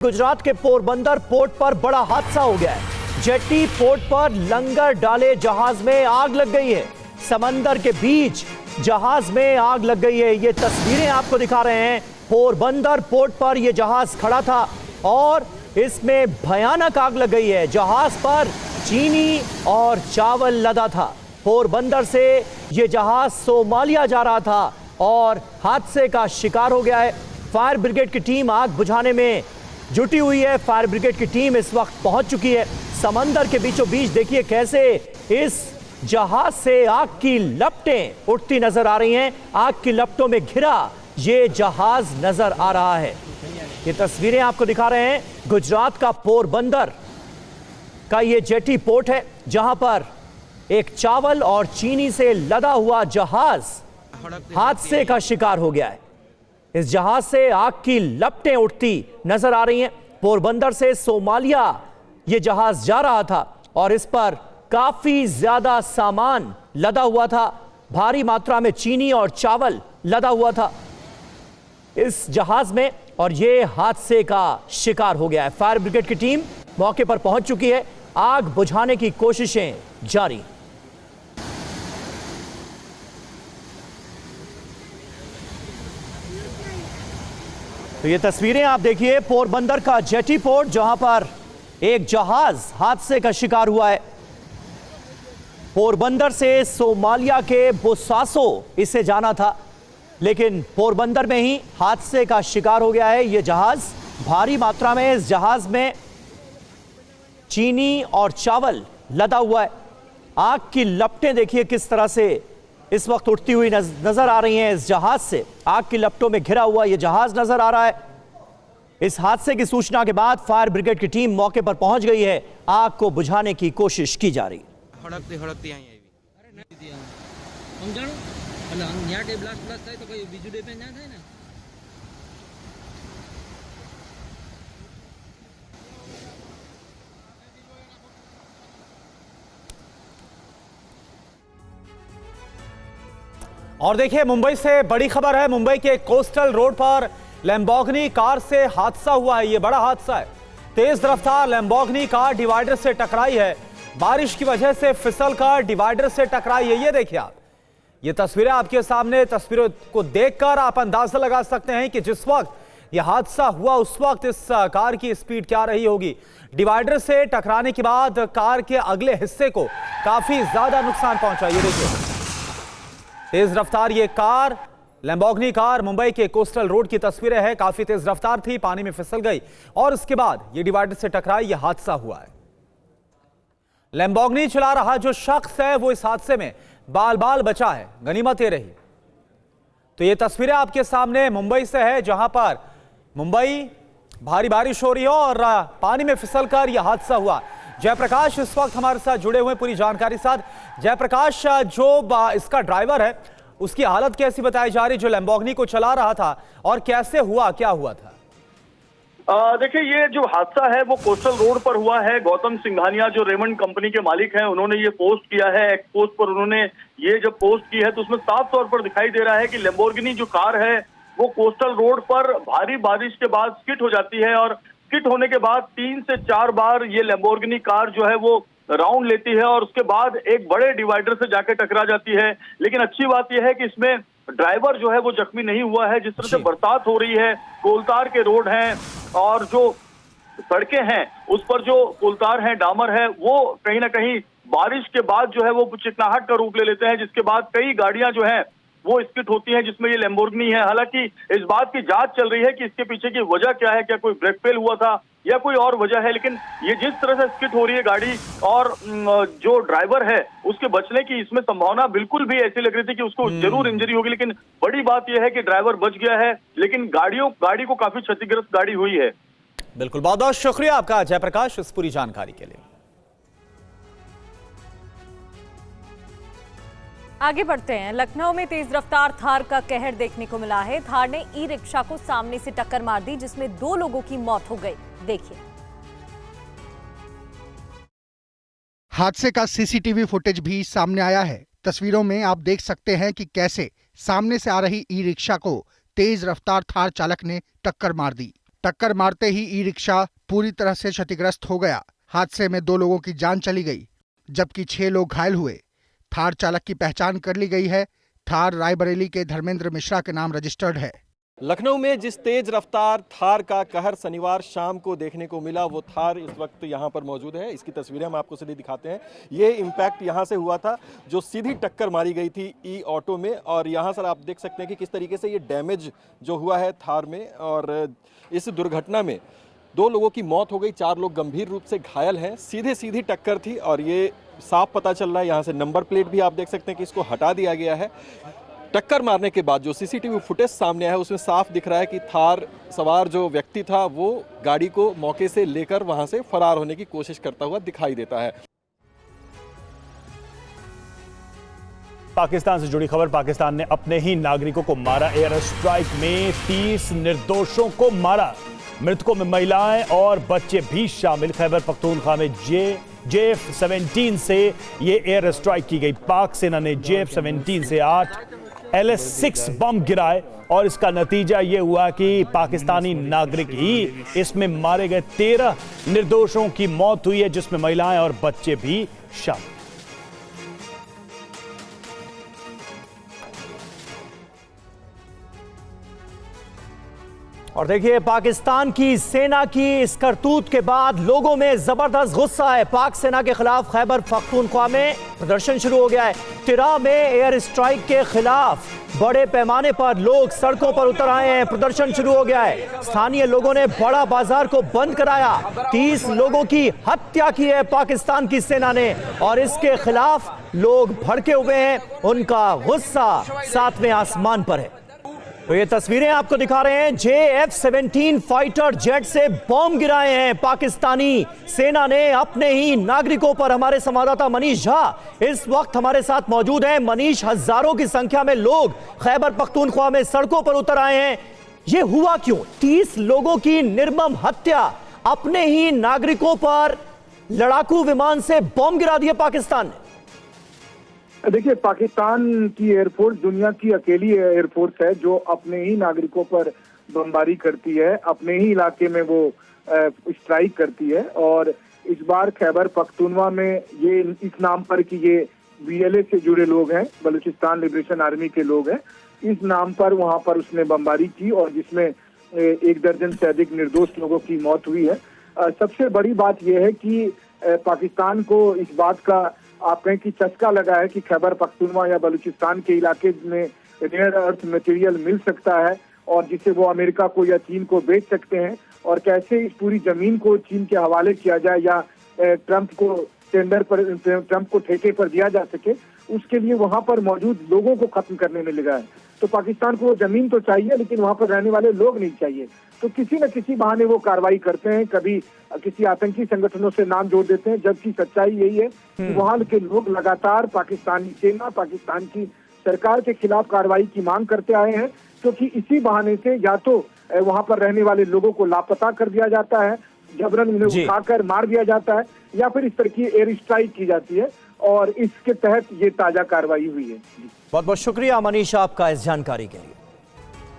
गुजरात के पोरबंदर पोर्ट पर बड़ा हादसा हो गया है। जेटी पोर्ट पर लंगर डाले जहाज में आग लग गई है। समंदर के बीच जहाज में आग लग गई है। ये तस्वीरें आपको दिखा रहे हैं। पोरबंदर पोर्ट पर यह जहाज खड़ा था और इसमें भयानक आग लग गई है। जहाज पर चीनी और चावल लदा था। पोरबंदर से यह जहाज सोमालिया जा रहा था और हादसे का शिकार हो गया है। फायर ब्रिगेड की टीम आग बुझाने में जुटी हुई है। फायर ब्रिगेड की टीम इस वक्त पहुंच चुकी है। समंदर के बीचों बीच देखिए कैसे इस जहाज से आग की लपटें उठती नजर आ रही हैं। आग की लपटों में घिरा ये जहाज नजर आ रहा है। ये तस्वीरें आपको दिखा रहे हैं। गुजरात का पोरबंदर का ये जेटी पोर्ट है जहां पर एक चावल और चीनी से लदा हुआ जहाज हादसे का शिकार हो गया है। इस जहाज से आग की लपटें उठती नजर आ रही हैं। पोरबंदर से सोमालिया यह जहाज जा रहा था और इस पर काफी ज्यादा सामान लदा हुआ था। भारी मात्रा में चीनी और चावल लदा हुआ था इस जहाज में और यह हादसे का शिकार हो गया है। फायर ब्रिगेड की टीम मौके पर पहुंच चुकी है। आग बुझाने की कोशिशें जारी। तो ये तस्वीरें आप देखिए पोरबंदर का जेटी पोर्ट जहां पर एक जहाज हादसे का शिकार हुआ है। पोरबंदर से सोमालिया के बोसासो इसे जाना था, लेकिन पोरबंदर में ही हादसे का शिकार हो गया है ये जहाज। भारी मात्रा में इस जहाज में चीनी और चावल लदा हुआ है। आग की लपटें देखिए किस तरह से इस वक्त उठती हुई नजर आ रही हैं। इस जहाज से आग की लपटों में घिरा हुआ यह जहाज नजर आ रहा है। इस हादसे की सूचना के बाद फायर ब्रिगेड की टीम मौके पर पहुंच गई है। आग को बुझाने की कोशिश की जा रही है। और देखिए मुंबई से बड़ी खबर है। मुंबई के कोस्टल रोड पर लैम्बोर्गिनी कार से हादसा हुआ है। यह बड़ा हादसा है। तेज रफ्तार लैम्बोर्गिनी कार डिवाइडर से टकराई है। बारिश की वजह से फिसल कर डिवाइडर से टकराई है। ये देखिए आप, ये तस्वीरें आपके सामने। तस्वीरों को देखकर आप अंदाजा लगा सकते हैं कि जिस वक्त यह हादसा हुआ उस वक्त इस कार की स्पीड क्या रही होगी। डिवाइडर से टकराने के बाद कार के अगले हिस्से को काफी ज्यादा नुकसान पहुंचा। ये देखिए तेज रफ्तार ये कार लैम्बोर्गिनी कार मुंबई के कोस्टल रोड की तस्वीरें हैं। काफी तेज रफ्तार थी, पानी में फिसल गई और उसके बाद ये डिवाइडर से टकराई। यह हादसा हुआ है। लैम्बोर्गिनी चला रहा जो शख्स है वो इस हादसे में बाल बाल बचा है। गनीमत ये रही। तो ये तस्वीरें आपके सामने मुंबई से है जहां पर मुंबई भारी बारिश हो रही है और पानी में फिसलकर यह हादसा हुआ। जयप्रकाश इस वक्त हमारे साथ जुड़े हुए पूरी जानकारी साथ। जयप्रकाश, जो इसका ड्राइवर है उसकी हालत कैसी बताई जा रही, जो लैम्बोर्गिनी को चला रहा था, और कैसे हुआ, क्या हुआ था? देखिए ये जो हादसा है वो कोस्टल रोड पर हुआ है। गौतम सिंघानिया जो रेमंड कंपनी के मालिक हैं उन्होंने ये पोस्ट किया है। एक पोस्ट पर उन्होंने ये जब पोस्ट की है तो उसमें साफ तौर पर दिखाई दे रहा है कि लैम्बोर्गिनी जो कार है वो कोस्टल रोड पर भारी बारिश के बाद स्किड हो जाती है और स्किड होने के बाद 3 से 4 बार ये लैम्बोर्गिनी कार जो है वो राउंड लेती है और उसके बाद एक बड़े डिवाइडर से जाके टकरा जाती है। लेकिन अच्छी बात यह है कि इसमें ड्राइवर जो है वो जख्मी नहीं हुआ है। जिस तरह से बरसात हो रही है, कोलतार के रोड हैं और जो सड़कें हैं उस पर जो कोलतार है, डामर है, वो कहीं ना कहीं बारिश के बाद जो है वो चिकनाहट का रूप ले लेते हैं, जिसके बाद कई गाड़ियां जो हैं वो स्किड होती हैं, जिसमें ये लैम्बोर्गिनी है। हालांकि इस बात की जांच चल रही है कि इसके पीछे की वजह क्या है, क्या कोई ब्रेक फेल हुआ था या कोई और वजह है। लेकिन ये जिस तरह से स्किड हो रही है गाड़ी और जो ड्राइवर है उसके बचने की इसमें संभावना बिल्कुल भी ऐसी लग रही थी कि उसको जरूर इंजरी होगी। लेकिन बड़ी बात यह है कि ड्राइवर बच गया है, लेकिन गाड़ी को काफी क्षतिग्रस्त गाड़ी हुई है। बिल्कुल, बहुत बहुत शुक्रिया आपका जयप्रकाश इस पूरी जानकारी के लिए। आगे बढ़ते हैं। लखनऊ में तेज रफ्तार थार का कहर देखने को मिला है। थार ने ई रिक्शा को सामने से टक्कर मार दी जिसमें 2 लोगों की मौत हो गई। देखिए हादसे का सीसीटीवी फुटेज भी सामने आया है। तस्वीरों में आप देख सकते हैं कि कैसे सामने से आ रही ई रिक्शा को तेज रफ्तार थार चालक ने टक्कर मार दी। टक्कर मारते ही ई रिक्शा पूरी तरह से क्षतिग्रस्त हो गया। हादसे में 2 लोगों की जान चली गई, जबकि 6 लोग घायल हुए। थार चालक की पहचान कर ली गई है। थार रायबरेली के धर्मेंद्र मिश्रा के नाम रजिस्टर्ड है। लखनऊ में जिस तेज रफ्तार थार का कहर शनिवार शाम को देखने को मिला, वो थार इस वक्त यहाँ पर मौजूद है। इसकी तस्वीरें हम आपको सीधी दिखाते हैं। ये इम्पैक्ट यहाँ से हुआ था, जो सीधी टक्कर मारी गई थी ई ऑटो में, और यहाँ सर आप देख सकते हैं कि किस तरीके से ये डैमेज जो हुआ है थार में। और इस दुर्घटना में 2 लोगों की मौत हो गई, 4 लोग गंभीर रूप से घायल हैं। सीधी टक्कर थी और ये साफ पता चल रहा है। यहाँ से नंबर प्लेट भी आप देख सकते हैं कि इसको हटा दिया गया है। टक्कर मारने के बाद जो सीसीटीवी फुटेज सामने आया है उसमें साफ दिख रहा है कि थार सवार जो व्यक्ति था वो गाड़ी को मौके से लेकर वहां से फरार होने की कोशिश करता हुआ दिखाई देता है। पाकिस्तान से जुड़ी खबर। पाकिस्तान ने अपने ही नागरिकों को मारा। एयर स्ट्राइक में 30 निर्दोषों को मारा। मृतकों में महिलाएं और बच्चे भी शामिल। खैबर पख्तूनख्वा में JF-17 से ये एयर स्ट्राइक की गई। पाक सेना ने JF-17 से 8 LS-6 बम गिराए और इसका नतीजा यह हुआ कि पाकिस्तानी नागरिक ही इसमें मारे गए। 13 निर्दोषों की मौत हुई है, जिसमें महिलाएं और बच्चे भी शामिल। और देखिए, पाकिस्तान की सेना की इस करतूत के बाद लोगों में जबरदस्त गुस्सा है। पाक सेना के खिलाफ खैबर पख्तूनख्वा में प्रदर्शन शुरू हो गया है। तिरा में एयर स्ट्राइक के खिलाफ बड़े पैमाने पर लोग सड़कों पर उतर आए हैं। प्रदर्शन शुरू हो गया है। स्थानीय लोगों ने बड़ा बाजार को बंद कराया। 30 लोगों की हत्या की है पाकिस्तान की सेना ने और इसके खिलाफ लोग भड़के हुए हैं। उनका गुस्सा 7वें आसमान पर है। तो ये तस्वीरें आपको दिखा रहे हैं। JF-17 फाइटर जेट से बम गिराए हैं पाकिस्तानी सेना ने अपने ही नागरिकों पर। हमारे संवाददाता मनीष झा इस वक्त हमारे साथ मौजूद हैं। मनीष, हजारों की संख्या में लोग खैबर पख्तूनख्वा में सड़कों पर उतर आए हैं। ये हुआ क्यों? 30 लोगों की निर्मम हत्या, अपने ही नागरिकों पर लड़ाकू विमान से बम गिरा दिया पाकिस्तान ने। देखिए, पाकिस्तान की एयरफोर्स दुनिया की अकेली एयरफोर्स है जो अपने ही नागरिकों पर बमबारी करती है, अपने ही इलाके में वो स्ट्राइक करती है। और इस बार खैबर पख्तूनख्वा में ये इस नाम पर कि ये BLA से जुड़े लोग हैं, बलूचिस्तान लिबरेशन आर्मी के लोग हैं, इस नाम पर वहां पर उसने बमबारी की और जिसमें 1 दर्जन से अधिक निर्दोष लोगों की मौत हुई है। सबसे बड़ी बात यह है कि पाकिस्तान को इस बात का आप कहें कि चस्का लगा है कि खैबर पख्तूनख्वा या बलूचिस्तान के इलाके में रेयर अर्थ मटेरियल मिल सकता है और जिसे वो अमेरिका को या चीन को बेच सकते हैं। और कैसे इस पूरी जमीन को चीन के हवाले किया जाए या ट्रंप को टेंडर पर, ट्रंप को ठेके पर दिया जा सके, उसके लिए वहां पर मौजूद लोगों को खत्म करने में लगा है। तो पाकिस्तान को वो जमीन तो चाहिए लेकिन वहां पर रहने वाले लोग नहीं चाहिए। तो किसी न किसी बहाने वो कार्रवाई करते हैं, कभी किसी आतंकी संगठनों से नाम जोड़ देते हैं, जबकि सच्चाई यही है कि वहां के लोग लगातार पाकिस्तानी सेना, पाकिस्तान की सरकार के खिलाफ कार्रवाई की मांग करते आए हैं, क्योंकि इसी बहाने से या तो वहां पर रहने वाले लोगों को लापता कर दिया जाता है, जबरन उन्हें उठाकर मार दिया जाता है, या फिर इस तरह की एयर स्ट्राइक की जाती है। और इसके तहत ये ताजा कार्रवाई हुई है। बहुत बहुत शुक्रिया मनीष आपका इस जानकारी के लिए।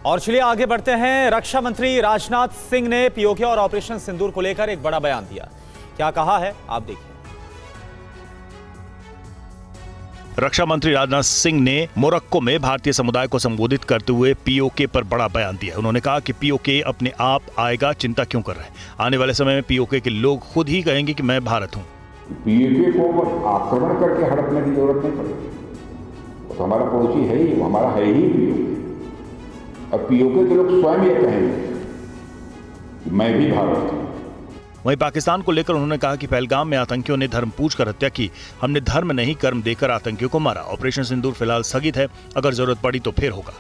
और चलिए आगे बढ़ते हैं। रक्षा मंत्री राजनाथ सिंह ने POK और ऑपरेशन सिंदूर को लेकर एक बड़ा बयान दिया। क्या कहा है आप देखिए। रक्षा मंत्री राजनाथ सिंह ने मोरक्को में भारतीय समुदाय को संबोधित करते हुए POK पर बड़ा बयान दिया। उन्होंने कहा कि POK अपने आप आएगा, चिंता क्यों कर रहे हैं। आने वाले समय में POK के लोग खुद ही कहेंगे कि मैं भारत हूं। POK को आक्रमण करके हड़पने की जरूरत नहीं पड़ेगी। वो तो हमारा पड़ोसी है ही, वो हमारा है ही POK। और POK के लोग स्वयं ये कहेंगे कि मैं भी भारत हूं। वहीं पाकिस्तान को लेकर उन्होंने कहा कि पहलगाम में आतंकियों ने धर्म पूछकर हत्या की। हमने धर्म नहीं कर्म देकर आतंकियों को मारा। ऑपरेशन सिंदूर फिलहाल स्थगित है, अगर जरूरत पड़ी तो फिर होगा।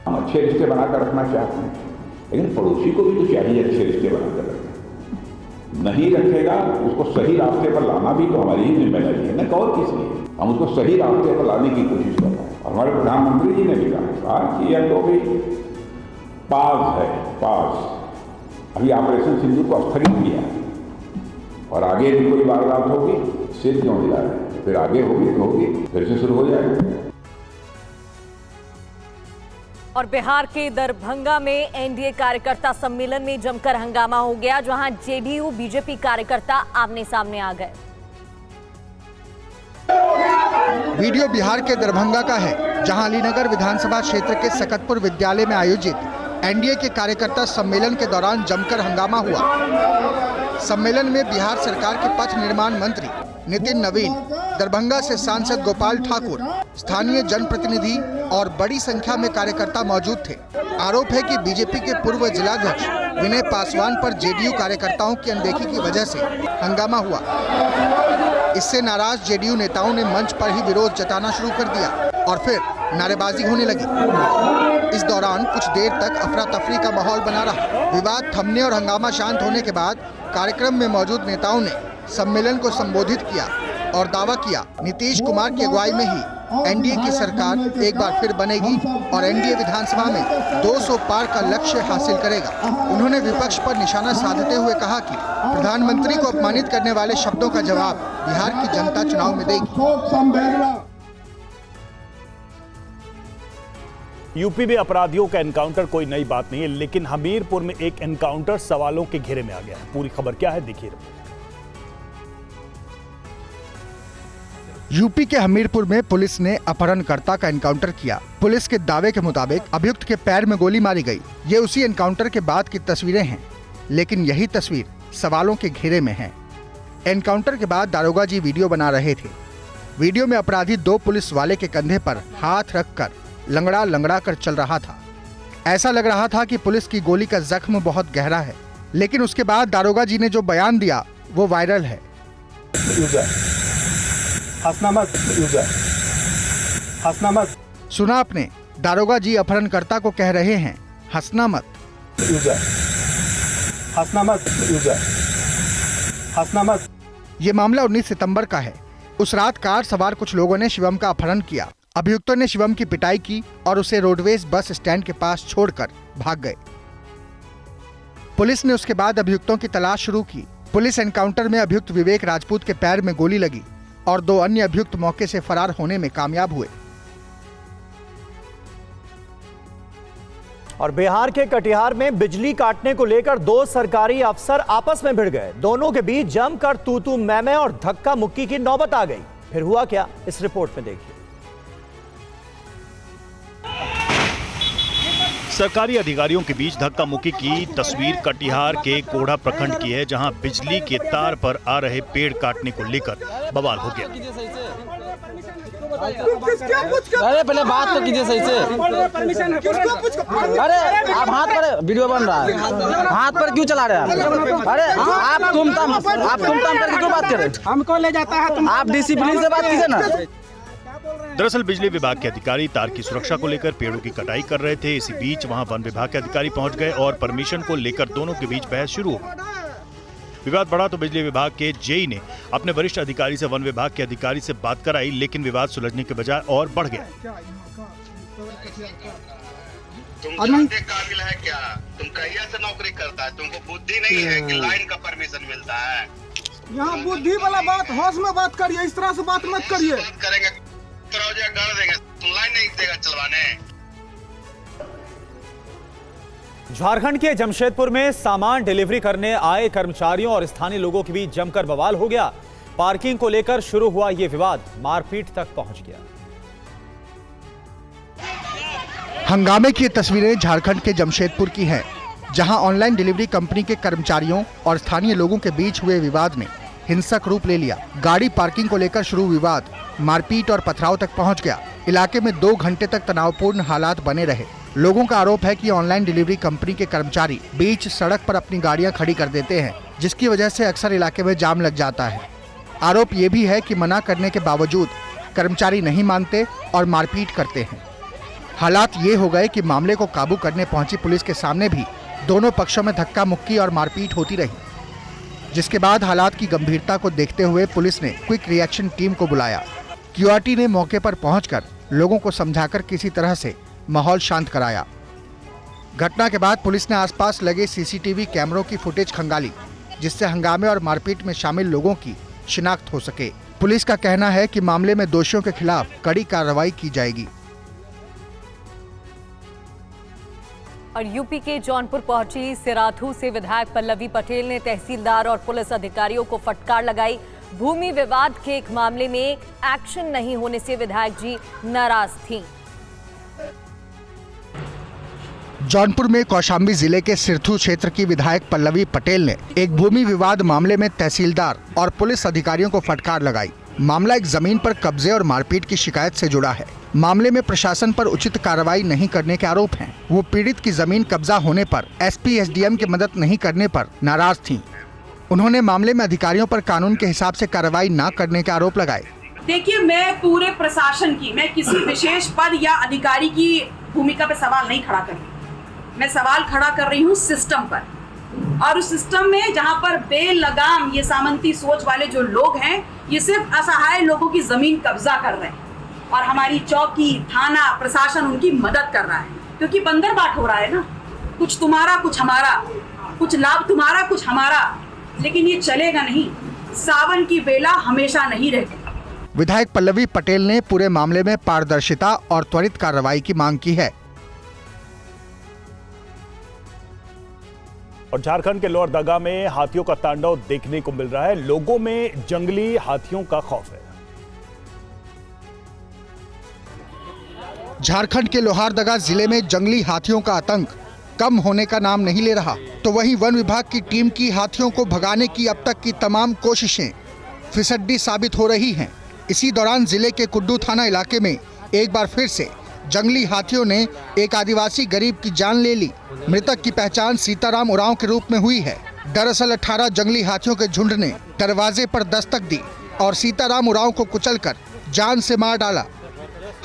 हम अच्छे रिश्ते बनाकर रखना चाहते हैं, लेकिन पड़ोसी को भी तो चाहिए अच्छे रिश्ते बनाकर रखना। नहीं रखेगा उसको सही रास्ते पर लाना भी तो हमारी ही जिम्मेदारी है, न और किसी है। हम उसको सही रास्ते पर लाने की कोशिश कर रहे हैं। और हमारे प्रधानमंत्री जी ने भी कहा कि यह तो भी पास है, पास। अभी ऑपरेशन सिंदूर को स्थगित किया और आगे भी कोई वारदात होगी, सिर क्यों हिला रहे, फिर आगे होगी तो होगी, फिर से शुरू हो जाएगा। और बिहार के दरभंगा में एनडीए कार्यकर्ता सम्मेलन में जमकर हंगामा हो गया, जहां जेडीयू बीजेपी कार्यकर्ता आमने सामने आ गए। वीडियो बिहार के दरभंगा का है, जहां अलीनगर विधानसभा क्षेत्र के सकतपुर विद्यालय में आयोजित एनडीए के कार्यकर्ता सम्मेलन के दौरान जमकर हंगामा हुआ। सम्मेलन में बिहार सरकार के पथ निर्माण मंत्री नितिन नवीन, दरभंगा से सांसद गोपाल ठाकुर, स्थानीय जनप्रतिनिधि और बड़ी संख्या में कार्यकर्ता मौजूद थे। आरोप है कि बीजेपी के पूर्व जिलाध्यक्ष विनय पासवान पर जेडीयू कार्यकर्ताओं की अनदेखी की वजह से हंगामा हुआ। इससे नाराज जेडीयू नेताओं ने मंच पर ही विरोध जताना शुरू कर दिया और फिर नारेबाजी होने लगी। इस दौरान कुछ देर तक अफरा तफरी का माहौल बना रहा। विवाद थमने और हंगामा शांत होने के बाद कार्यक्रम में मौजूद नेताओं ने सम्मेलन को संबोधित किया और दावा किया नीतीश कुमार की अगुवाई में ही एनडीए की सरकार एक बार फिर बनेगी और एनडीए विधानसभा में 200 पार का लक्ष्य हासिल करेगा। उन्होंने विपक्ष पर निशाना साधते हुए कहा कि प्रधानमंत्री को अपमानित करने वाले शब्दों का जवाब बिहार की जनता चुनाव में देगी। यूपी में अपराधियों का एनकाउंटर कोई नई बात नहीं है, लेकिन हमीरपुर में एक एनकाउंटर सवालों के घेरे में आ गया है। पूरी खबर क्या है, देखिए। यूपी के हमीरपुर में पुलिस ने अपहरणकर्ता का एनकाउंटर किया। पुलिस के दावे के मुताबिक अभियुक्त के पैर में गोली मारी गई। ये उसी एनकाउंटर के बाद की तस्वीरें हैं, लेकिन यही तस्वीर सवालों के घेरे में है। एनकाउंटर के बाद दारोगा जी वीडियो बना रहे थे। वीडियो में अपराधी 2 पुलिस वाले के कंधे पर हाथ रखकर लंगड़ा लंगड़ा कर चल रहा था। ऐसा लग रहा था कि पुलिस की गोली का जख्म बहुत गहरा है, लेकिन उसके बाद दारोगा जी ने जो बयान दिया वो वायरल है। हंसना मत। सुना आपने, दारोगा जी अपहरणकर्ता को कह रहे हैं हंसना मत। ये मामला 19 सितंबर का है। उस रात कार सवार कुछ लोगों ने शिवम का अपहरण किया। अभियुक्तों ने शिवम की पिटाई की और उसे रोडवेज बस स्टैंड के पास छोड़कर भाग गए। पुलिस ने उसके बाद अभियुक्तों की तलाश शुरू की। पुलिस एनकाउंटर में अभियुक्त विवेक राजपूत के पैर में गोली लगी और 2 अन्य अभियुक्त मौके से फरार होने में कामयाब हुए। और बिहार के कटिहार में बिजली काटने को लेकर 2 सरकारी अफसर आपस में भिड़ गए। दोनों के बीच जमकर तू मैं और धक्का मुक्की की नौबत आ गई। फिर हुआ क्या, इस रिपोर्ट में देखिए। सरकारी अधिकारियों के बीच धक्का मुक्की की तस्वीर कटिहार के कोढ़ा प्रखंड की है, जहां बिजली के तार पर आ रहे पेड़ काटने को लेकर बवाल हो गया। अरे पहले बात तो कीजिए सही से। अरे आप हाथ पर वीडियो बन रहा है, हाथ पर क्यों चला रहे हैं? अरे आप तुम करके क्यों बात कर रहे? हमको ले जाता है, आप डिसिप्लिन से बात कीजिए ना। दरअसल बिजली विभाग के अधिकारी तार की सुरक्षा को लेकर पेड़ों की कटाई कर रहे थे। इसी बीच वहां वन विभाग के अधिकारी पहुंच गए और परमिशन को लेकर दोनों के बीच बहस शुरू हो गई। विवाद बढ़ा तो बिजली विभाग के जेई ने अपने वरिष्ठ अधिकारी से वन विभाग के अधिकारी से बात कराई, लेकिन विवाद सुलझने के बजाय और बढ़ गया। तुम जानते काबिल है क्या? तुम कहिया से नौकरी करता है, तुमको बुद्धि नहीं है कि लाइन का परमिशन मिलता है? यहाँ बुद्धि वाला बात, होश में बात करिए, इस तरह से बात मत करिए। करेंगे गाड़ देंगे, तुम लाइन नहीं देगा चलवाने। झारखंड के जमशेदपुर में सामान डिलीवरी करने आए कर्मचारियों और स्थानीय लोगों के बीच जमकर बवाल हो गया। पार्किंग को लेकर शुरू हुआ यह विवाद मारपीट तक पहुंच गया। हंगामे की तस्वीरें झारखंड के जमशेदपुर की हैं, जहां ऑनलाइन डिलीवरी कंपनी के कर्मचारियों और स्थानीय लोगों के बीच हुए विवाद ने हिंसक रूप ले लिया। गाड़ी पार्किंग को लेकर शुरू विवाद मारपीट और पथराव तक पहुंच गया। इलाके में 2 घंटे तक तनावपूर्ण हालात बने रहे। लोगों का आरोप है कि ऑनलाइन डिलीवरी कंपनी के कर्मचारी बीच सड़क पर अपनी गाड़ियां खड़ी कर देते हैं, जिसकी वजह से अक्सर इलाके में जाम लग जाता है। आरोप ये भी है कि मना करने के बावजूद कर्मचारी नहीं मानते और मारपीट करते हैं। हालात ये हो गए कि मामले को काबू करने पहुंची पुलिस के सामने भी दोनों पक्षों में धक्का मुक्की और मारपीट होती रही, जिसके बाद हालात की गंभीरता को देखते हुए पुलिस ने क्विक रिएक्शन टीम को बुलाया। क्यूआरटी ने मौके पर पहुंचकर लोगों को समझाकर किसी तरह से माहौल शांत कराया। घटना के बाद पुलिस ने आसपास लगे सीसीटीवी कैमरों की फुटेज खंगाली, जिससे हंगामे और मारपीट में शामिल लोगों की शिनाख्त हो सके। पुलिस का कहना है कि मामले में दोषियों के खिलाफ कड़ी कार्रवाई की जाएगी। और यूपी के जौनपुर पहुंची सिराथू से विधायक पल्लवी पटेल ने तहसीलदार और पुलिस अधिकारियों को फटकार लगाई। भूमि विवाद के एक मामले में एक्शन नहीं होने से विधायक जी नाराज थीं। जौनपुर में कौशाम्बी जिले के सिरथू क्षेत्र की विधायक पल्लवी पटेल ने एक भूमि विवाद मामले में तहसीलदार और पुलिस अधिकारियों को फटकार लगाई। मामला एक जमीन पर कब्जे और मारपीट की शिकायत से जुड़ा है। मामले में प्रशासन पर उचित कार्रवाई नहीं करने के आरोप हैं। वो पीड़ित की जमीन कब्जा होने पर एसपी एसडीएम की मदद नहीं करने पर नाराज थीं। उन्होंने मामले में अधिकारियों पर कानून के हिसाब से कार्रवाई न करने के आरोप लगाए। देखिए, मैं पूरे प्रशासन की, मैं किसी विशेष पद या अधिकारी की भूमिका पे सवाल नहीं खड़ा कर रही। मैं सवाल खड़ा कर रही हूँ सिस्टम पर, और उस सिस्टम में जहाँ पर बेलगाम ये सामंती सोच वाले जो लोग हैं, ये सिर्फ असहाय लोगों की जमीन कब्जा कर रहे हैं और हमारी चौकी, थाना, प्रशासन उनकी मदद कर रहा है, क्योंकि बंदरबाट हो रहा है ना, कुछ तुम्हारा कुछ हमारा, कुछ लाभ तुम्हारा कुछ हमारा, लेकिन ये चलेगा नहीं। सावन की बेला हमेशा नहीं रहती। विधायक पल्लवी पटेल ने पूरे मामले में पारदर्शिता और त्वरित कार्रवाई की मांग की है। और झारखंड के लोहरदगा में हाथियों का तांडव देखने को मिल रहा है। लोगों में जंगली हाथियों का खौफ है। झारखंड के लोहरदगा जिले में जंगली हाथियों का आतंक कम होने का नाम नहीं ले रहा, तो वहीं वन विभाग की टीम की हाथियों को भगाने की अब तक की तमाम कोशिशें फिसड्डी साबित हो रही हैं। इसी दौरान जिले के कुड्डू थाना इलाके में एक बार फिर से जंगली हाथियों ने एक आदिवासी गरीब की जान ले ली। मृतक की पहचान सीताराम उरांव के रूप में हुई है। दरअसल 18 जंगली हाथियों के झुंड ने दरवाजे पर दस्तक दी और सीताराम उरांव को कुचलकर जान से मार डाला।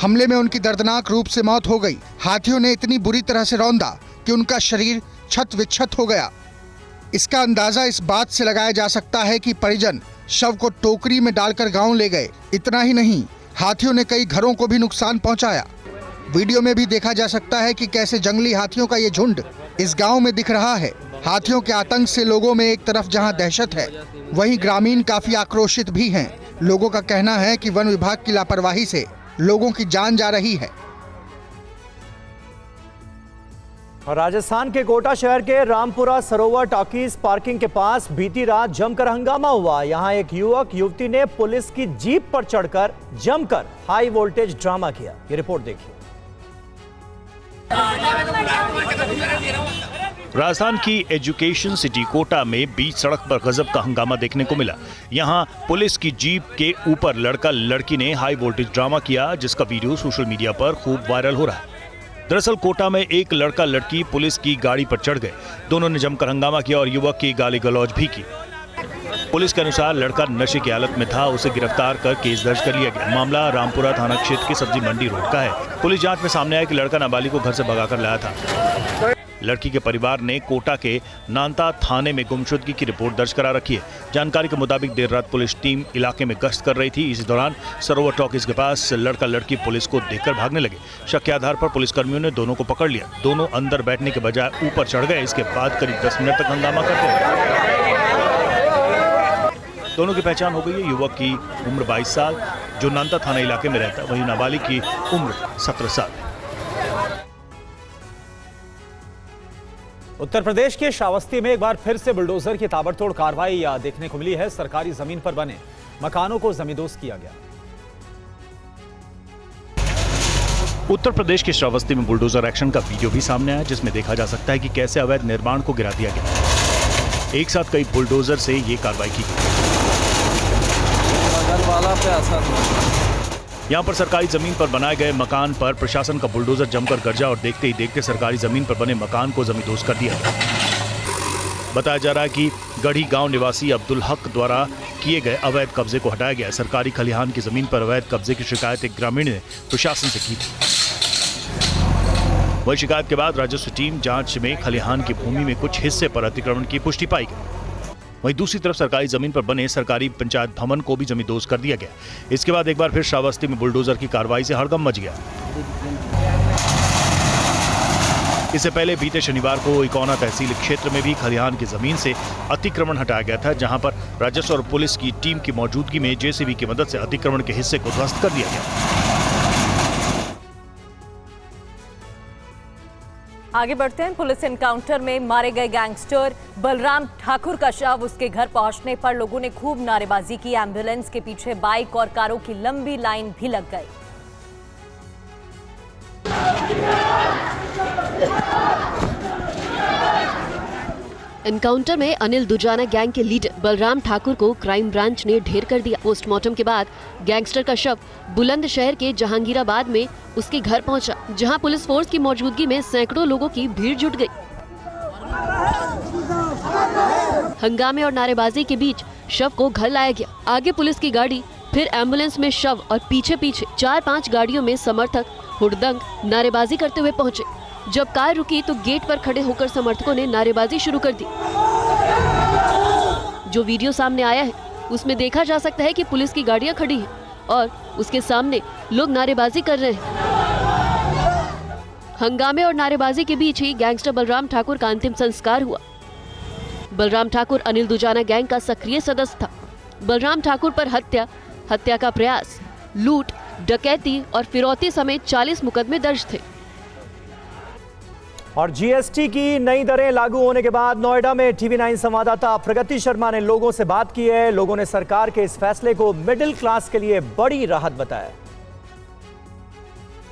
हमले में उनकी दर्दनाक रूप से मौत हो गई। हाथियों ने इतनी बुरी तरह से रौंदा कि उनका शरीर छत विक्षत हो गया। इसका अंदाजा इस बात से लगाया जा सकता है कि परिजन शव को टोकरी में डालकर गांव ले गए। इतना ही नहीं, हाथियों ने कई घरों को भी नुकसान पहुंचाया। वीडियो में भी देखा जा सकता है कि कैसे जंगली हाथियों का ये झुंड इस गांव में दिख रहा है। हाथियों के आतंक से लोगों में एक तरफ जहां दहशत है, वहीं ग्रामीण काफी आक्रोशित भी हैं। लोगों का कहना है कि वन विभाग की लापरवाही से लोगों की जान जा रही है। राजस्थान के कोटा शहर के रामपुरा सरोवर टॉकीज पार्किंग के पास बीती रात जमकर हंगामा हुआ। यहां एक युवक युवती ने पुलिस की जीप पर चढ़कर जमकर हाई वोल्टेज ड्रामा किया। ये रिपोर्ट देखिए। राजस्थान की एजुकेशन सिटी कोटा में बीच सड़क पर गजब का हंगामा देखने को मिला। यहां पुलिस की जीप के ऊपर लड़का लड़की ने हाई वोल्टेज ड्रामा किया, जिसका वीडियो सोशल मीडिया पर खूब वायरल हो रहा है। दरअसल कोटा में एक लड़का लड़की पुलिस की गाड़ी पर चढ़ गए। दोनों ने जमकर हंगामा किया और युवक की गाली गलौज भी की। पुलिस के अनुसार लड़का नशे की हालत में था। उसे गिरफ्तार कर केस दर्ज कर लिया गया। मामला रामपुरा थाना क्षेत्र की सब्जी मंडी रोड का है। पुलिस जांच में सामने आया कि लड़का नाबालिग को घर से भगाकर लाया था। लड़की के परिवार ने कोटा के नांता थाने में गुमशुदगी की रिपोर्ट दर्ज करा रखी है। जानकारी के मुताबिक देर रात पुलिस टीम इलाके में गश्त कर रही थी। इसी दौरान सरोवर टॉकीज के पास लड़का लड़की पुलिस को देखकर भागने लगे। शक के आधार पर पुलिसकर्मियों ने दोनों को पकड़ लिया। दोनों अंदर बैठने के बजाय ऊपर चढ़ गए। इसके बाद करीब 10 मिनट तक हंगामा करते रहे। दोनों की पहचान हो गई है। युवक की उम्र 22 साल जो नांता थाना इलाके में रहता है, वहीं नाबालिग की उम्र 17 साल। उत्तर प्रदेश के श्रावस्ती में एक बार फिर से बुलडोजर की ताबड़तोड़ कार्रवाई देखने को मिली है। सरकारी जमीन पर बने मकानों को जमींदोज किया गया। उत्तर प्रदेश के श्रावस्ती में बुलडोजर एक्शन का वीडियो भी सामने आया, जिसमें देखा जा सकता है कि कैसे अवैध निर्माण को गिरा दिया गया। एक साथ कई बुलडोजर से ये कार्रवाई की गई। यहाँ पर सरकारी जमीन पर बनाए गए मकान पर प्रशासन का बुलडोजर जमकर गरजा और देखते ही देखते सरकारी जमीन पर बने मकान को जमींदोज कर दिया। बताया जा रहा है कि गढ़ी गांव निवासी अब्दुल हक द्वारा किए गए अवैध कब्जे को हटाया गया। सरकारी खलिहान की जमीन पर अवैध कब्जे की शिकायत एक ग्रामीण ने प्रशासन से की थी। वही शिकायत के बाद राजस्व टीम जांच में खलिहान की भूमि में कुछ हिस्से पर अतिक्रमण की पुष्टि पाई गई। वहीं दूसरी तरफ सरकारी जमीन पर बने सरकारी पंचायत भवन को भी जमींदोज कर दिया गया। इसके बाद एक बार फिर श्रावस्ती में बुलडोजर की कार्रवाई से हड़कंप मच गया। इससे पहले बीते शनिवार को इकौना तहसील क्षेत्र में भी खलिहान की जमीन से अतिक्रमण हटाया गया था, जहां पर राजस्व और पुलिस की टीम की मौजूदगी में जेसीबी की मदद से अतिक्रमण के हिस्से को ध्वस्त कर दिया गया। आगे बढ़ते हैं। पुलिस एनकाउंटर में मारे गए गैंगस्टर बलराम ठाकुर का शव उसके घर पहुंचने पर लोगों ने खूब नारेबाजी की। एम्बुलेंस के पीछे बाइक और कारों की लंबी लाइन भी लग गई। एनकाउंटर में अनिल दुजाना गैंग के लीडर बलराम ठाकुर को क्राइम ब्रांच ने ढेर कर दिया। पोस्टमार्टम के बाद गैंगस्टर का शव बुलंदशहर के जहांगीराबाद में उसके घर पहुंचा, जहां पुलिस फोर्स की मौजूदगी में सैकड़ों लोगों की भीड़ जुट गई। हंगामे और नारेबाजी के बीच शव को घर लाया गया। आगे पुलिस की गाड़ी, फिर एम्बुलेंस में शव और पीछे पीछे 4-5 गाड़ियों में समर्थक हुड़दंग नारेबाजी करते हुए पहुंचे। जब कार रुकी तो गेट पर खड़े होकर समर्थकों ने नारेबाजी शुरू कर दी। जो वीडियो सामने आया है उसमें देखा जा सकता है कि पुलिस की गाड़ियां खड़ी हैं और उसके सामने लोग नारेबाजी कर रहे हैं। हंगामे और नारेबाजी के बीच ही गैंगस्टर बलराम ठाकुर का अंतिम संस्कार हुआ। बलराम ठाकुर अनिल दुजाना गैंग का सक्रिय सदस्य था। बलराम ठाकुर पर हत्या का प्रयास, लूट, डकैती और फिरौती समेत 40 मुकदमे दर्ज थे। और जीएसटी की नई दरें लागू होने के बाद नोएडा में TV9 संवाददाता प्रगति शर्मा ने लोगों से बात की है। लोगों ने सरकार के इस फैसले को मिडिल क्लास के लिए बड़ी राहत बताया।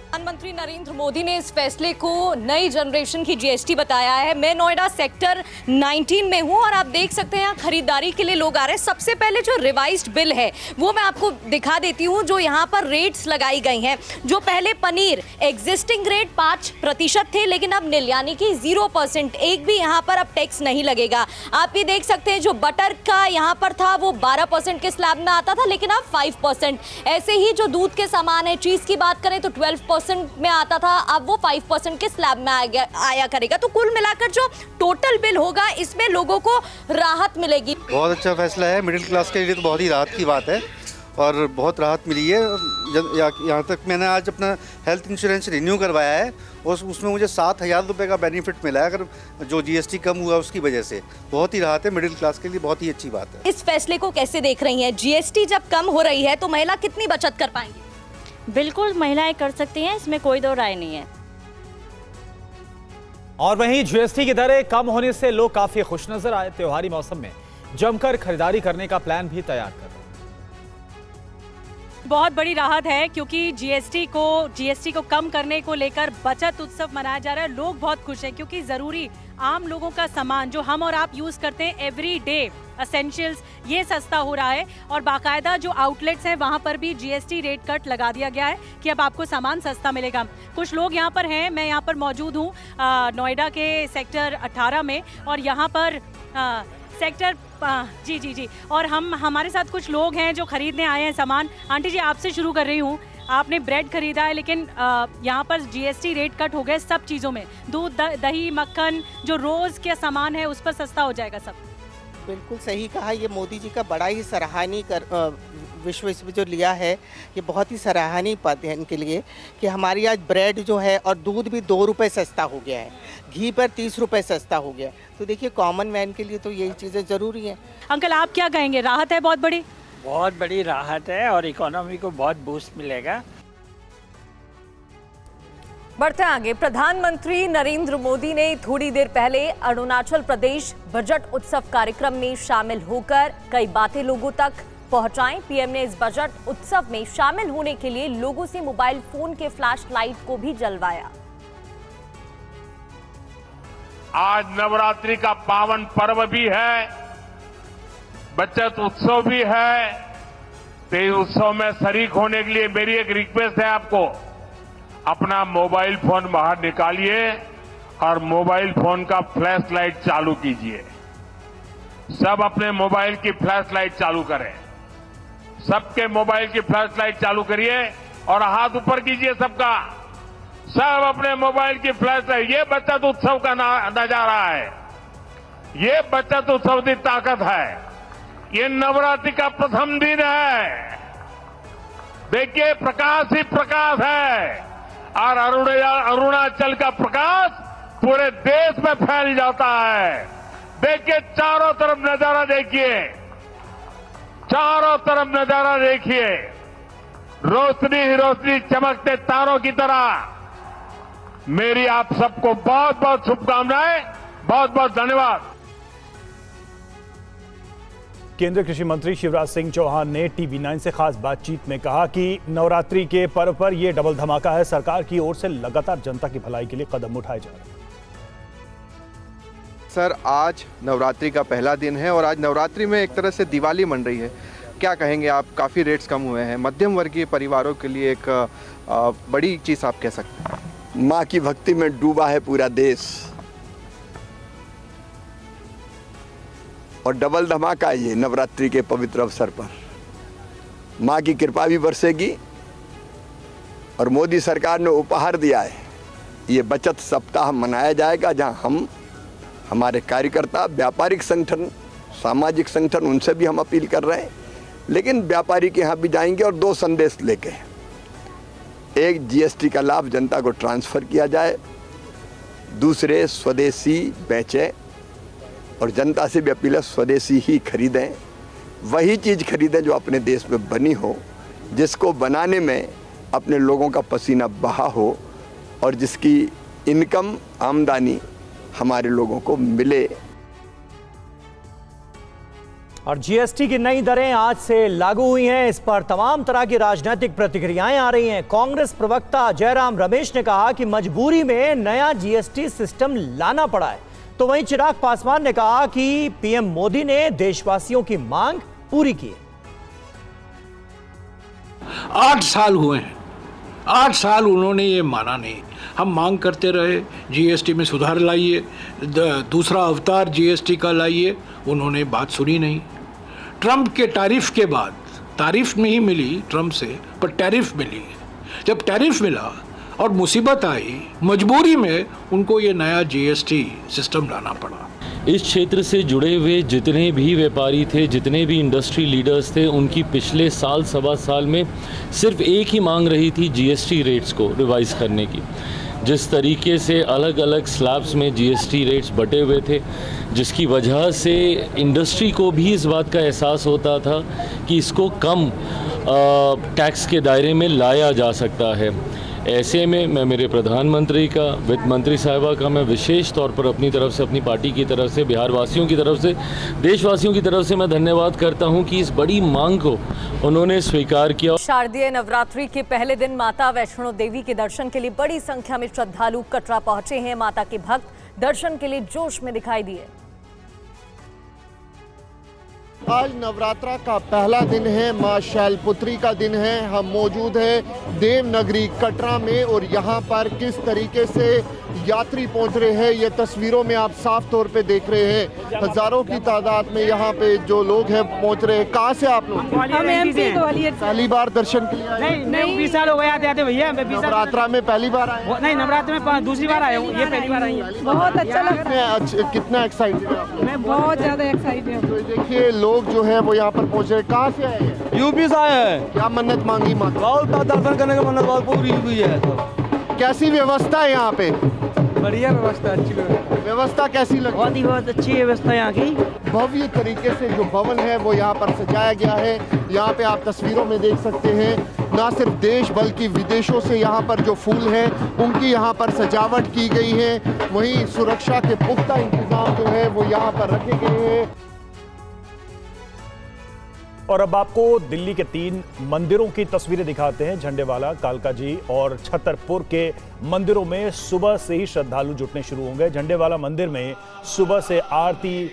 प्रधानमंत्री नरेंद्र मोदी ने इस फैसले को नई जनरेशन की जीएसटी बताया है। मैं नोएडा सेक्टर 19 में हूं और आप देख सकते हैं यहाँ खरीदारी के लिए लोग आ रहे हैं। सबसे पहले जो रिवाइज्ड बिल है वो मैं आपको दिखा देती हूँ, जो यहाँ पर रेट्स लगाई गई हैं। जो पहले पनीर एग्जिस्टिंग रेट 5% थे, लेकिन अब नील यानी कि 0%, एक भी यहाँ पर अब टैक्स नहीं लगेगा। आप ये देख सकते हैं जो बटर का यहाँ पर था वो 12% के स्लैब में आता था, लेकिन अब 5%। ऐसे ही जो दूध के सामान है, चीज की बात करें तो 12% में आता था, अब वो 5% के स्लैब में आया करेगा। तो कुल मिलाकर जो टोटल बिल होगा इसमें लोगों को राहत मिलेगी। बहुत अच्छा फैसला है। मिडिल क्लास के लिए तो बहुत ही राहत की बात है और बहुत राहत मिली है। यहाँ तक मैंने आज अपना हेल्थ इंश्योरेंस रिन्यू करवाया है और उसमें मुझे 7,000 रुपये का बेनिफिट मिला है, अगर जो जीएसटी कम हुआ उसकी वजह से। बहुत ही राहत है, मिडिल क्लास के लिए बहुत ही अच्छी बात है। इस फैसले को कैसे देख रही हैं? जीएसटी जब कम हो रही है तो महिला कितनी बचत कर पाएंगी? बिल्कुल महिलाएं कर सकती हैं, इसमें कोई दो राय नहीं है। और वहीं जीएसटी की दरें कम होने से लोग काफी खुश नजर आए। त्योहारी मौसम में जमकर खरीदारी करने का प्लान भी तैयार कर रहे हैं। बहुत बड़ी राहत है क्योंकि जीएसटी को कम करने को लेकर बचत उत्सव मनाया जा रहा है। लोग बहुत खुश हैं क्योंकि जरूरी आम लोगों का सामान जो हम और आप यूज करते हैं एवरी डे एसेंशियल्स, ये सस्ता हो रहा है। और बाकायदा जो आउटलेट्स हैं वहाँ पर भी जीएसटी रेट कट लगा दिया गया है कि अब आपको सामान सस्ता मिलेगा। कुछ लोग यहाँ पर हैं, मैं यहाँ पर मौजूद हूँ नोएडा के सेक्टर 18 में, और यहाँ पर सेक्टर जी और हमारे साथ कुछ लोग हैं जो खरीदने आए हैं सामान। आंटी जी, आपसे शुरू कर रही हूँ। आपने ब्रेड खरीदा है, लेकिन यहाँ पर जीएसटी रेट कट हो गए सब चीज़ों में। दूध, दही, मक्खन, जो रोज़ के सामान है उस पर सस्ता हो जाएगा सब। बिल्कुल सही कहा। ये मोदी जी का बड़ा ही सराहनीय विश्व जो लिया है, ये बहुत ही सराहनीय पद है इनके लिए कि हमारी आज ब्रेड जो है और दूध भी 2 रुपये सस्ता हो गया है, घी पर 30 रुपये सस्ता हो गया। तो देखिए कॉमन मैन के लिए तो यही चीज़ें ज़रूरी हैं। अंकल, आप क्या कहेंगे? राहत है बहुत बड़ी? बहुत बड़ी राहत है और इकोनॉमी को बहुत बूस्ट मिलेगा। बढ़ते आगे, प्रधानमंत्री नरेंद्र मोदी ने थोड़ी देर पहले अरुणाचल प्रदेश बजट उत्सव कार्यक्रम में शामिल होकर कई बातें लोगों तक पहुंचाई। पीएम ने इस बजट उत्सव में शामिल होने के लिए लोगों से मोबाइल फोन के फ्लैश लाइट को भी जलवाया। आज नवरात्रि का पावन पर्व भी है, बचत उत्सव भी है। तो इस उत्सव में शरीक होने के लिए मेरी एक रिक्वेस्ट है आपको, अपना मोबाइल फोन बाहर निकालिए और मोबाइल फोन का फ्लैश लाइट चालू कीजिए। सब अपने मोबाइल की फ्लैश लाइट चालू करें। सबके मोबाइल की फ्लैश लाइट चालू करिए और हाथ ऊपर कीजिए सबका। सब अपने मोबाइल की फ्लैश लाइट। ये बचत उत्सव का नजारा है, ये बचत उत्सव की ताकत है। ये नवरात्रि का प्रथम दिन है। देखिए प्रकाश ही प्रकाश है और अरुणाचल का प्रकाश पूरे देश में फैल जाता है। देखिए चारों तरफ नजारा देखिए, चारों तरफ नजारा देखिए, रोशनी ही रोशनी, चमकते तारों की तरह। मेरी आप सबको बहुत बहुत शुभकामनाएं, बहुत बहुत धन्यवाद। केंद्रीय कृषि मंत्री शिवराज सिंह चौहान ने TV9 से खास बातचीत में कहा कि नवरात्रि के पर्व पर यह डबल धमाका है। सरकार की ओर से लगातार जनता की भलाई के लिए कदम उठाए जा रहे हैं। सर, आज नवरात्रि का पहला दिन है और आज नवरात्रि में एक तरह से दिवाली मन रही है। क्या कहेंगे आप? काफ़ी रेट्स कम हुए हैं, मध्यम वर्गीय परिवारों के लिए एक बड़ी चीज़ आप कह सकते हैं। माँ की भक्ति में डूबा है पूरा देश और डबल धमाका है ये नवरात्रि के पवित्र अवसर पर। माँ की कृपा भी बरसेगी और मोदी सरकार ने उपहार दिया है, ये बचत सप्ताह मनाया जाएगा, जहाँ हम, हमारे कार्यकर्ता, व्यापारिक संगठन, सामाजिक संगठन, उनसे भी हम अपील कर रहे हैं, लेकिन व्यापारी के यहाँ भी जाएंगे और 2 संदेश लेके। एक, GST का लाभ जनता को ट्रांसफ़र किया जाए, दूसरे, स्वदेशी बेचें और जनता से भी अपील है स्वदेशी ही खरीदें, वही चीज़ खरीदें जो अपने देश में बनी हो, जिसको बनाने में अपने लोगों का पसीना बहा हो और जिसकी इनकम, आमदनी हमारे लोगों को मिले। और GST की नई दरें आज से लागू हुई हैं। इस पर तमाम तरह की राजनीतिक प्रतिक्रियाएं आ रही हैं। कांग्रेस प्रवक्ता जयराम रमेश ने कहा कि मजबूरी में नया GST सिस्टम लाना पड़ा है, तो वहीं चिराग पासवान ने कहा कि PM मोदी ने देशवासियों की मांग पूरी की है। 8 साल हुए हैं, 8 साल उन्होंने ये माना नहीं। हम मांग करते रहे GST में सुधार लाइए, दूसरा अवतार GST का लाइए, उन्होंने बात सुनी नहीं। ट्रंप के टैरिफ के बाद, तारीफ नहीं मिली ट्रंप से, पर टैरिफ मिली। जब टैरिफ मिला और मुसीबत आई, मजबूरी में उनको ये नया GST सिस्टम लाना पड़ा। इस क्षेत्र से जुड़े हुए जितने भी व्यापारी थे, जितने भी इंडस्ट्री लीडर्स थे, उनकी पिछले साल, सवा साल में सिर्फ एक ही मांग रही थी GST रेट्स को रिवाइज करने की। जिस तरीके से अलग अलग स्लैब्स में GST रेट्स बटे हुए थे, जिसकी वजह से इंडस्ट्री को भी इस बात का एहसास होता था कि इसको कम टैक्स के दायरे में लाया जा सकता है। ऐसे में मैं मेरे प्रधानमंत्री का, वित्त मंत्री साहिबा का मैं विशेष तौर पर अपनी तरफ से, अपनी पार्टी की तरफ से, बिहार वासियों की तरफ से, देशवासियों की तरफ से मैं धन्यवाद करता हूं कि इस बड़ी मांग को उन्होंने स्वीकार किया। शारदीय नवरात्रि के पहले दिन माता वैष्णो देवी के दर्शन के लिए बड़ी संख्या में श्रद्धालु कटरा पहुंचे हैं। माता के भक्त दर्शन के लिए जोश में दिखाई दिए। आज नवरात्रा का पहला दिन है, मां शैलपुत्री का दिन है। हम मौजूद हैं देवनगरी कटरा में और यहाँ पर किस तरीके से यात्री पहुँच रहे हैं, ये तस्वीरों में आप साफ तौर पे देख रहे हैं। हजारों की तादाद में यहाँ पे जो लोग हैं पहुँच रहे हैं। कहाँ से आप लोग? हम MP ग्वालियर से। पहली बार दर्शन के लिए आए? नहीं 20 साल हो गए आते आते भैया। नवरात्रा में पहली बार आए? नहीं, नवरात्र में दूसरी बार आया हूँ, ये पहली बार आई है। बहुत अच्छा लग रहा है। कितना एक्साइटेड है? मैं बहुत ज्यादा एक्साइटेड हूँ। देखिए लोग जो है वो यहाँ पर पहुँचे। कहाँ से आए हैं? UP से आए हैं। क्या मन्नत मांगी माता? बहुत दर्शन करने का मन्नत बहुत पूरी हुई है। कैसी व्यवस्था है यहाँ पे? बढ़िया व्यवस्था, अच्छी व्यवस्था कैसी लगी? बहुत अच्छी व्यवस्था यहाँ की। भव्य तरीके से जो भवन है वो यहाँ पर सजाया गया है। यहाँ पे आप तस्वीरों में देख सकते हैं, ना सिर्फ देश बल्कि विदेशों से यहाँ पर जो फूल हैं उनकी यहाँ पर सजावट की गई है। वहीं सुरक्षा के पुख्ता इंतजाम जो है वो यहाँ पर रखे गए हैं। और अब आपको दिल्ली के 3 मंदिरों की तस्वीरें दिखाते हैं। झंडेवाला, कालका जी और छतरपुर के मंदिरों में सुबह से ही श्रद्धालु जुटने शुरू होंगे। झंडेवाला मंदिर में सुबह से आरती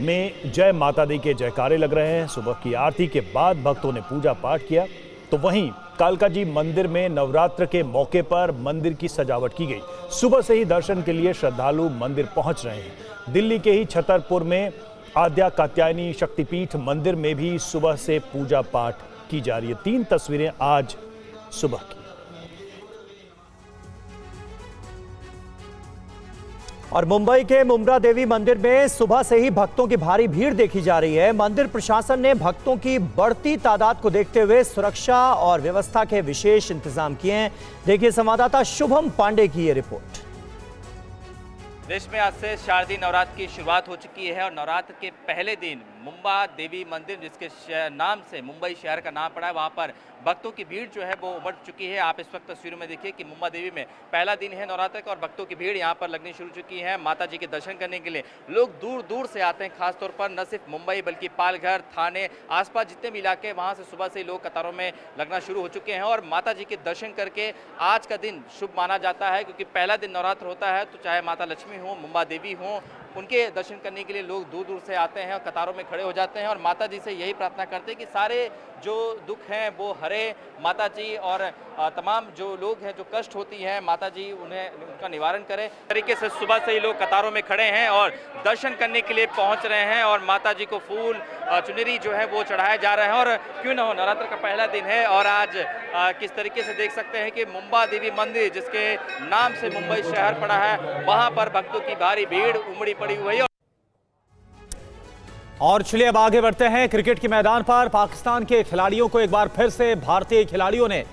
में जय माता दी के जयकारे लग रहे हैं। सुबह की आरती के बाद भक्तों ने पूजा पाठ किया। तो वहीं कालका जी मंदिर में नवरात्र के मौके पर मंदिर की सजावट की गई। सुबह से ही दर्शन के लिए श्रद्धालु मंदिर पहुंच रहे हैं। दिल्ली के ही छतरपुर में आद्या कात्यायनी शक्तिपीठ मंदिर में भी सुबह से पूजा पाठ की जा रही है। 3 तस्वीरें आज सुबह की। और मुंबई के मुंब्रा देवी मंदिर में सुबह से ही भक्तों की भारी भीड़ देखी जा रही है। मंदिर प्रशासन ने भक्तों की बढ़ती तादाद को देखते हुए सुरक्षा और व्यवस्था के विशेष इंतजाम किए हैं। देखिए संवाददाता शुभम पांडे की ये रिपोर्ट। देश में आज से शारदीय नवरात्र की शुरुआत हो चुकी है और नवरात्र के पहले दिन मुंबा देवी मंदिर, जिसके नाम से मुंबई शहर का नाम पड़ा है, वहाँ पर भक्तों की भीड़ जो है वो बढ़ चुकी है। आप इस वक्त तस्वीरों में देखिए कि मुंबा देवी में पहला दिन है नवरात्र का और भक्तों की भीड़ यहाँ पर लगनी शुरू चुकी है। माता जी के दर्शन करने के लिए लोग दूर दूर से आते हैं, खासतौर पर न सिर्फ मुंबई बल्कि पालघर, थाने, आसपास जितने भी इलाके, वहाँ से सुबह से लोग कतारों में लगना शुरू हो चुके हैं और माता जी के दर्शन करके आज का दिन शुभ माना जाता है, क्योंकि पहला दिन नवरात्र होता है। तो चाहे माता लक्ष्मी हो, मुंबा देवी हो, उनके दर्शन करने के लिए लोग दूर दूर से आते हैं और कतारों में खड़े हो जाते हैं और माता जी से यही प्रार्थना करते हैं कि सारे जो दुख हैं वो हरे माता जी, और तमाम जो लोग हैं, जो कष्ट होती हैं, माता जी उनका निवारण करें। इस तरीके से सुबह से ही लोग कतारों में खड़े हैं और दर्शन करने के लिए पहुंच रहे हैं और माता जी को फूल चुनरी जो है वो चढ़ाया जा रहा है। और क्यों न हो, नवरात्र का पहला दिन है और आज किस तरीके से देख सकते हैं कि मुंबा देवी मंदिर, जिसके नाम से मुंबई शहर पड़ा है, वहां पर भक्तों की भारी भीड़ उमड़ी पड़ी हुई है। और चलिए अब आगे बढ़ते हैं क्रिकेट के मैदान पर। पाकिस्तान के खिलाड़ियों को एक बार फिर से भारतीय खिलाड़ियों ने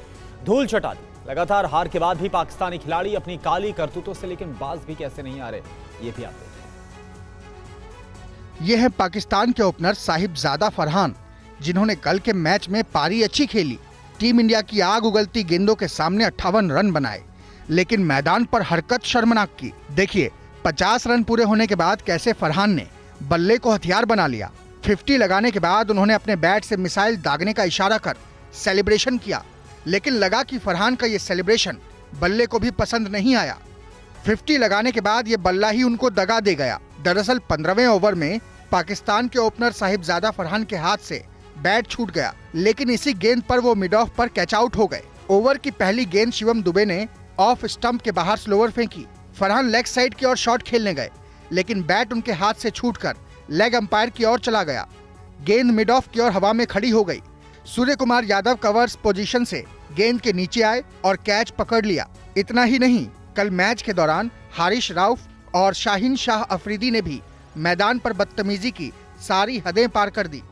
धूल चटा दी। लगातार हार के बाद भी पाकिस्तानी खिलाड़ी अपनी काली करतूतों से लेकिन बाज भी कैसे नहीं आ रहे, ये भी आप देखें। ये है पाकिस्तान के ओपनर साहिबजादा फरहान, जिन्होंने कल के मैच में पारी अच्छी खेली। टीम इंडिया की आग उगलती गेंदों के सामने 58 रन बनाए, लेकिन मैदान पर हरकत शर्मनाक की। देखिए 50 रन पूरे होने के बाद कैसे फरहान ने बल्ले को हथियार बना लिया। 50 लगाने के बाद उन्होंने अपने बैट से मिसाइल दागने का इशारा कर सेलिब्रेशन किया, लेकिन लगा कि फरहान का ये सेलिब्रेशन बल्ले को भी पसंद नहीं आया। 50 लगाने के बाद ये बल्ला ही उनको दगा दे गया। दरअसल 15वें ओवर में पाकिस्तान के ओपनर साहिबजादा फरहान के हाथ से बैट छूट गया, लेकिन इसी गेंद पर वो मिड ऑफ पर कैच आउट हो गए। ओवर की पहली गेंद शिवम दुबे ने ऑफ स्टंप के बाहर स्लोअर फेंकी। फरहान लेग साइड की ओर शॉट खेलने गए, लेकिन बैट उनके हाथ से छूटकर लेग अंपायर की ओर चला गया। गेंद मिड ऑफ की ओर हवा में खड़ी हो गई। सूर्य कुमार यादव कवर्स पोजीशन से गेंद के नीचे आए और कैच पकड़ लिया। इतना ही नहीं, कल मैच के दौरान हारिश राउफ और शाहीन शाह अफरीदी ने भी मैदान पर बदतमीजी की सारी हदें पार कर दी।